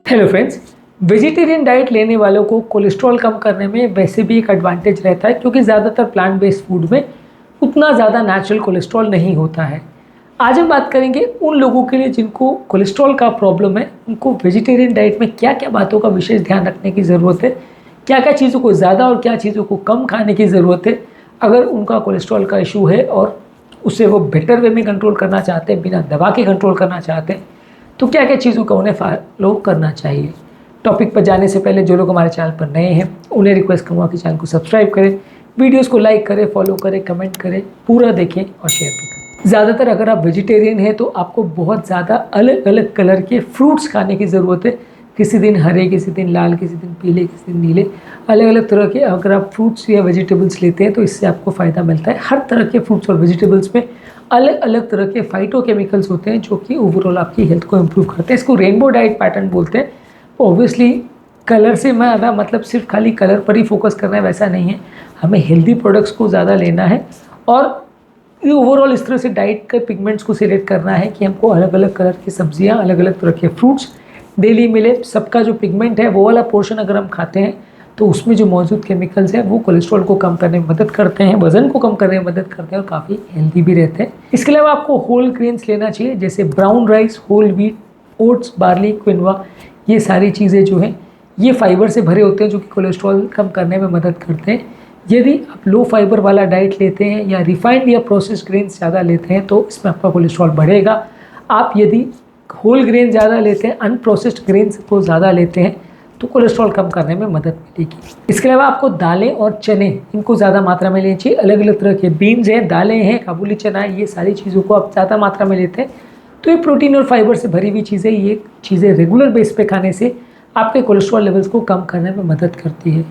Hello friends, vegetarian diet लेने वालों को कोलेस्ट्रॉल कम करने में वैसे भी एक एडवांटेज रहता है क्योंकि ज़्यादातर प्लांट बेस्ड फूड में उतना ज़्यादा नेचुरल कोलेस्ट्रॉल नहीं होता है। आज हम बात करेंगे उन लोगों के लिए जिनको कोलेस्ट्रॉल का प्रॉब्लम है, उनको वेजिटेरियन डाइट में क्या क्या बातों का विशेष ध्यान रखने की ज़रूरत है, क्या क्या चीज़ों को ज़्यादा और क्या चीज़ों को कम खाने की ज़रूरत है अगर उनका कोलेस्ट्रॉल का इशू है और उसे वो बेटर वे में कंट्रोल करना चाहते हैं, बिना दवा के कंट्रोल करना चाहते हैं, तो क्या क्या चीज़ों का उन्हें फॉलो करना चाहिए। टॉपिक पर जाने से पहले जो लोग हमारे चैनल पर नए हैं उन्हें रिक्वेस्ट करूँगा कि चैनल को सब्सक्राइब करें, वीडियोस को लाइक करें, फॉलो करें, कमेंट करें, पूरा देखें और शेयर भी करें। ज़्यादातर अगर आप वेजिटेरियन हैं तो आपको बहुत ज़्यादा अलग अलग कलर के फ्रूट्स खाने की ज़रूरत है। किसी दिन हरे, किसी दिन लाल, किसी दिन पीले, किसी दिन नीले, अलग अलग तरह के अगर आप फ्रूट्स या वेजिटेबल्स लेते हैं तो इससे आपको फ़ायदा मिलता है। हर तरह के फ्रूट्स और वेजिटेबल्स में अलग अलग तरह के फाइटोकेमिकल्स होते हैं जो कि ओवरऑल आपकी हेल्थ को इम्प्रूव करते हैं। इसको रेनबो डाइट पैटर्न बोलते हैं। ऑब्वियसली कलर से मैं आधा मतलब सिर्फ खाली कलर पर ही फोकस करना है वैसा नहीं है, हमें हेल्दी प्रोडक्ट्स को ज़्यादा लेना है और ओवरऑल इस तरह से डाइट के पिगमेंट्स को सिलेक्ट करना है कि हमको अलग अलग कलर की सब्जियां, अलग अलग तरह के फ्रूट्स डेली मिले। सबका जो पिगमेंट है वो वाला पोर्शन अगर हम खाते हैं तो उसमें जो मौजूद केमिकल्स हैं वो कोलेस्ट्रॉल को कम करने में मदद करते हैं, वज़न को कम करने में मदद करते हैं और काफ़ी हेल्दी भी रहते हैं। इसके अलावा आपको होल ग्रेन्स लेना चाहिए जैसे brown rice, whole wheat, oats, barley, quinoa. ये सारी चीज़ें जो हैं ये फाइबर से भरे होते हैं जो कि कोलेस्ट्रॉल कम करने में मदद करते हैं। यदि आप लो फाइबर वाला डाइट लेते हैं या रिफाइंड या प्रोसेस्ड ग्रेन्स ज़्यादा लेते हैं तो इसमें आपका कोलेस्ट्रॉल बढ़ेगा। आप यदि होल ग्रेन ज़्यादा लेते हैं, अनप्रोसेस्ड ग्रेन्स को ज़्यादा लेते हैं तो कोलेस्ट्रॉल कम करने में मदद मिलेगी। इसके अलावा आपको दालें और चने इनको ज़्यादा मात्रा में लेनी चाहिए। अलग अलग तरह के बीन्स हैं, दालें हैं, काबुली चना है, ये सारी चीज़ों को आप ज़्यादा मात्रा में लेते हैं तो ये प्रोटीन और फाइबर से भरी हुई चीज़ें, ये चीज़ें रेगुलर बेस पे खाने से आपके कोलेस्ट्रॉल लेवल्स को कम करने में मदद करती है।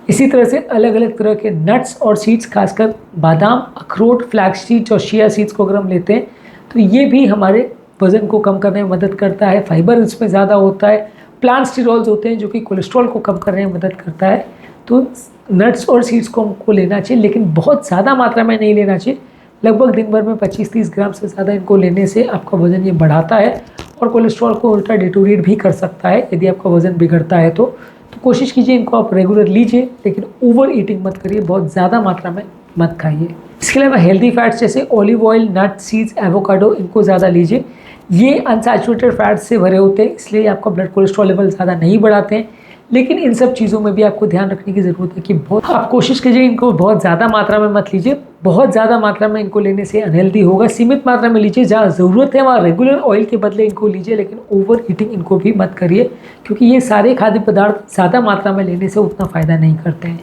इसी तरह से अलग अलग तरह के नट्स और सीड्स, खासकर बादाम, अखरोट, फ्लैक्स सीड्स और चिया सीड्स को अगर हम लेते हैं तो ये भी हमारे वज़न को कम करने में मदद करता है। फाइबर इसमें ज़्यादा होता है। प्लांट स्टीरॉल्स होते हैं जो कि कोलेस्ट्रॉल को कम करने में मदद करता है। तो नट्स और सीड्स को हमको लेना चाहिए लेकिन बहुत ज़्यादा मात्रा में नहीं लेना चाहिए। लगभग दिन भर में 25-30 ग्राम से ज़्यादा इनको लेने से आपका वज़न ये बढ़ाता है और कोलेस्ट्रॉल को उल्टा डिटोरेट भी कर सकता है यदि आपका वज़न बिगड़ता है तो कोशिश कीजिए इनको आप रेगुलर लीजिए लेकिन ओवर ईटिंग मत करिए, बहुत ज़्यादा मात्रा में मत खाइए। इसके अलावा हेल्दी फैट्स जैसे ऑलिव ऑयल, नट, सीड्स, एवोकाडो इनको ज़्यादा लीजिए। ये अनसैचुरेटेड फैट्स से भरे होते हैं इसलिए आपका ब्लड कोलेस्ट्रॉल लेवल ज़्यादा नहीं बढ़ाते हैं, लेकिन इन सब चीज़ों में भी आपको ध्यान रखने की ज़रूरत है कि बहुत आप कोशिश कीजिए इनको बहुत ज़्यादा मात्रा में मत लीजिए। बहुत ज़्यादा मात्रा में इनको लेने से अनहेल्दी होगा। सीमित मात्रा में लीजिए, जहाँ ज़रूरत है वहाँ रेगुलर ऑयल के बदले इनको लीजिए लेकिन ओवर ईटिंग इनको भी मत करिए क्योंकि ये सारे खाद्य पदार्थ ज़्यादा मात्रा में लेने से उतना फ़ायदा नहीं करते हैं।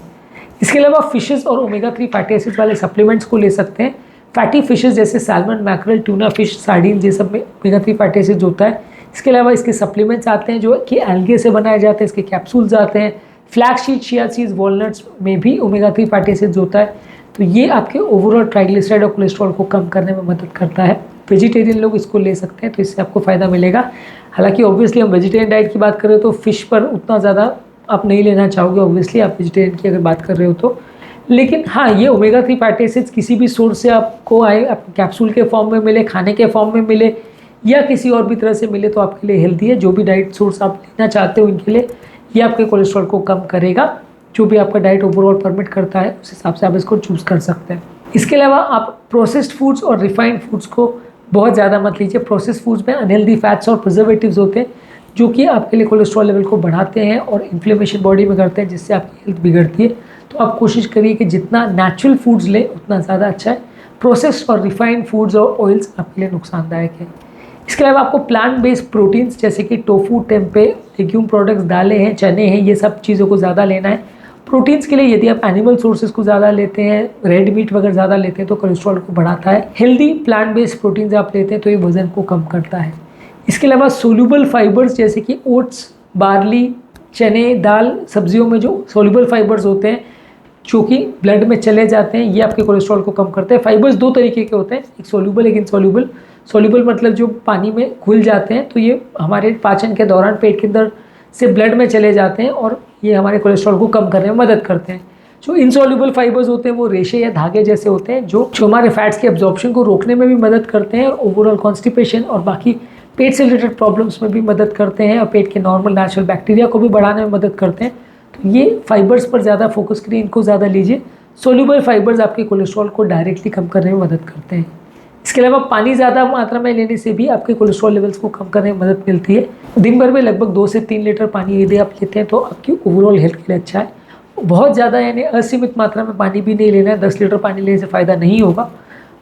इसके अलावा फिशेज़ और ओमेगा 3 फैटी एसिड वाले सप्लीमेंट्स को ले सकते हैं। फैटी फिशेज़ जैसे salmon, mackerel, tuna fish, sardine, ये सब में ओमेगा 3 फैटी एसिड्स होता है। इसके अलावा इसके सप्लीमेंट्स आते हैं जो कि एल्गे से बनाए जाते हैं, इसके कैप्सूल्स आते हैं। Flax seed, chia seeds, walnuts में भी ओमेगा 3 फैटी एसिड्स होता है तो ये आपके ओवरऑल ट्राइग्लिसराइड और कोलेस्ट्रॉल को कम करने में मदद करता है। वेजिटेरियन लोग इसको ले सकते हैं तो इससे आपको फ़ायदा मिलेगा। हालांकि ऑब्वियसली हम वेजिटेरियन डाइट की बात करें तो फ़िश पर उतना ज़्यादा आप नहीं लेना चाहोगे, ऑब्वियसली आप वेजिटेरियन की अगर बात कर रहे हो तो। लेकिन हाँ, ये ओमेगा 3 फैटी एसिड्स किसी भी सोर्स से आपको आए, आपको कैप्सूल के फॉर्म में मिले, खाने के फॉर्म में मिले या किसी और भी तरह से मिले तो आपके लिए हेल्दी है। जो भी डाइट सोर्स आप लेना चाहते हो इनके लिए ये आपके कोलेस्ट्रॉल को कम करेगा। जो भी आपका डाइट ओवरऑल परमिट करता है उस हिसाब से आप इसको चूज़ कर सकते हैं। इसके अलावा आप प्रोसेस्ड फूड्स और रिफाइंड फूड्स को बहुत ज़्यादा मत लीजिए। प्रोसेस्ड फूड्स में अनहेल्दी फैट्स और प्रिजर्वेटिव्स होते हैं जो कि आपके लिए कोलेस्ट्रॉल लेवल को बढ़ाते हैं और इन्फ्लेमेशन बॉडी में करते हैं जिससे आपकी हेल्थ बिगड़ती है। तो आप कोशिश करिए कि जितना नेचुरल फूड्स लें उतना ज़्यादा अच्छा है। प्रोसेस्ड और रिफाइंड फूड्स और ऑयल्स आपके लिए नुकसानदायक है। इसके अलावा आपको प्लांट बेस्ड प्रोटीन्स जैसे कि टोफू, टेम्पे, लेग्यूम प्रोडक्ट्स, दालें हैं, चने हैं, ये सब चीज़ों को ज़्यादा लेना है। प्रोटीन्स के लिए यदि आप एनिमल सोर्सेज को ज़्यादा लेते हैं, रेड मीट वगैरह ज़्यादा लेते हैं तो कोलेस्ट्रॉल को बढ़ाता है। हेल्दी प्लांट बेस्ड प्रोटीन्स आप लेते हैं तो ये वज़न को कम करता है। इसके अलावा सोल्यूबल फाइबर्स जैसे कि ओट्स, बार्ली, चने, दाल, सब्जियों में जो सोल्यूबल फाइबर्स होते हैं जो कि ब्लड में चले जाते हैं ये आपके कोलेस्ट्रॉल को कम करते हैं। फाइबर्स दो तरीके के होते हैं, एक सोल्यूबल, एक इनसोल्यूबल। सोल्यूबल मतलब जो पानी में घुल जाते हैं तो ये हमारे पाचन के दौरान पेट के अंदर से ब्लड में चले जाते हैं और ये हमारे कोलेस्ट्रॉल को कम करने में मदद करते हैं। जो इनसोल्यूबल फाइबर्स होते हैं वो रेशे या धागे जैसे होते हैं जो हमारे फैट्स के एब्जॉर्प्शन को रोकने में भी मदद करते हैं और ओवरऑल कॉन्स्टिपेशन और बाकी पेट से रिलेटेड प्रॉब्लम्स में भी मदद करते हैं और पेट के नॉर्मल नेचुरल बैक्टीरिया को भी बढ़ाने में मदद करते हैं। तो ये फाइबर्स पर ज़्यादा फोकस करिए, इनको ज़्यादा लीजिए। सोल्यूबल फाइबर्स आपके कोलेस्ट्रॉल को डायरेक्टली कम करने में मदद करते हैं। इसके अलावा पानी ज़्यादा मात्रा में लेने से भी आपके कोलेस्ट्रॉल लेवल्स को कम करने में मदद मिलती है। दिन भर में लगभग 2 से 3 लीटर पानी यदि आप लेते हैं तो आपकी ओवरऑल हेल्थ के लिए अच्छा है। बहुत ज़्यादा यानी असीमित मात्रा में पानी भी नहीं लेना है। 10 लीटर पानी लेने से फ़ायदा नहीं होगा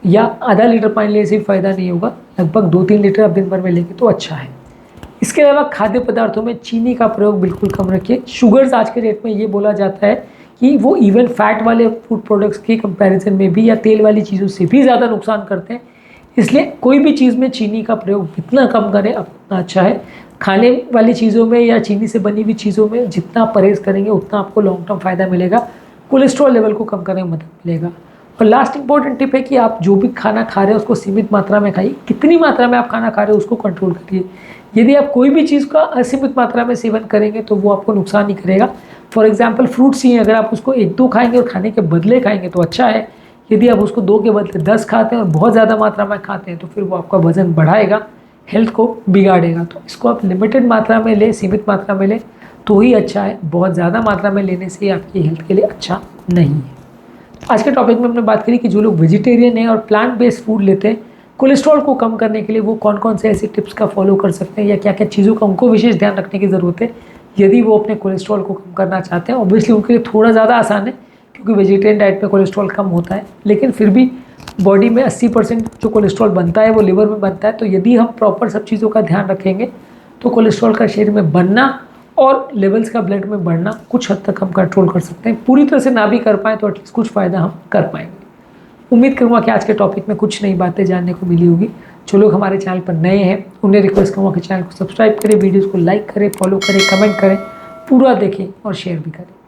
या आधा लीटर पानी लेने से भी फ़ायदा नहीं होगा। लगभग 2-3 लीटर आप दिन भर में लेंगे तो अच्छा है। इसके अलावा खाद्य पदार्थों में चीनी का प्रयोग बिल्कुल कम रखिए। शुगर्स आज के डेट में ये बोला जाता है कि वो इवन फैट वाले फूड प्रोडक्ट्स के कंपैरिजन में भी या तेल वाली चीज़ों से भी ज़्यादा नुकसान करते हैं। इसलिए कोई भी चीज़ में चीनी का प्रयोग जितना कम करें उतना अच्छा है। खाने वाली चीज़ों में या चीनी से बनी हुई चीज़ों में जितना परहेज़ करेंगे उतना आपको लॉन्ग टर्म फ़ायदा मिलेगा, कोलेस्ट्रॉल लेवल को कम करने में मदद मिलेगा। और लास्ट इंपॉर्टेंट टिप है कि आप जो भी खाना खा रहे हैं उसको सीमित मात्रा में खाइए। कितनी मात्रा में आप खाना खा रहे हो उसको कंट्रोल करिए। यदि आप कोई भी चीज़ का असीमित मात्रा में सेवन करेंगे तो वो आपको नुकसान नहीं करेगा। फॉर एग्जाम्पल फ्रूट्स ही अगर आप उसको 1-2 खाएंगे और खाने के बदले खाएंगे तो अच्छा है। यदि आप उसको 2 के बदले 10 खाते हैं और बहुत ज़्यादा मात्रा में खाते हैं तो फिर वो आपका वज़न बढ़ाएगा, हेल्थ को बिगाड़ेगा। तो इसको आप लिमिटेड मात्रा में लें, सीमित मात्रा में लें तो ही अच्छा है। बहुत ज़्यादा मात्रा में लेने से आपकी हेल्थ के लिए अच्छा नहीं है। आज के टॉपिक में हमने बात करी कि जो लोग वेजिटेरियन हैं और प्लांट बेस्ड फूड लेते हैं, कोलेस्ट्रॉल को कम करने के लिए वो कौन कौन से ऐसे टिप्स का फॉलो कर सकते हैं या क्या क्या चीज़ों का उनको विशेष ध्यान रखने की ज़रूरत है यदि वो अपने कोलेस्ट्रॉल को कम करना चाहते हैं। ऑब्वियसली उनके लिए थोड़ा ज़्यादा आसान है क्योंकि वेजिटेरियन डाइट में कोलेस्ट्रॉल कम होता है, लेकिन फिर भी बॉडी में 80% जो कोलेस्ट्रॉल बनता है वो लिवर में बनता है। तो यदि हम प्रॉपर सब चीज़ों का ध्यान रखेंगे तो कोलेस्ट्रॉल का शरीर में बनना और लेवल्स का ब्लड में बढ़ना कुछ हद तक हम कंट्रोल कर सकते हैं। पूरी तरह से ना भी कर पाएँ तो एटलीस्ट कुछ फ़ायदा हम कर पाएंगे। उम्मीद करूँगा कि आज के टॉपिक में कुछ नई बातें जानने को मिली होगी। जो लोग हमारे चैनल पर नए हैं उन्हें रिक्वेस्ट करूँगा कि चैनल को सब्सक्राइब करें, वीडियोज़ को लाइक करें, फॉलो करें, कमेंट करें, पूरा देखें और शेयर भी करें।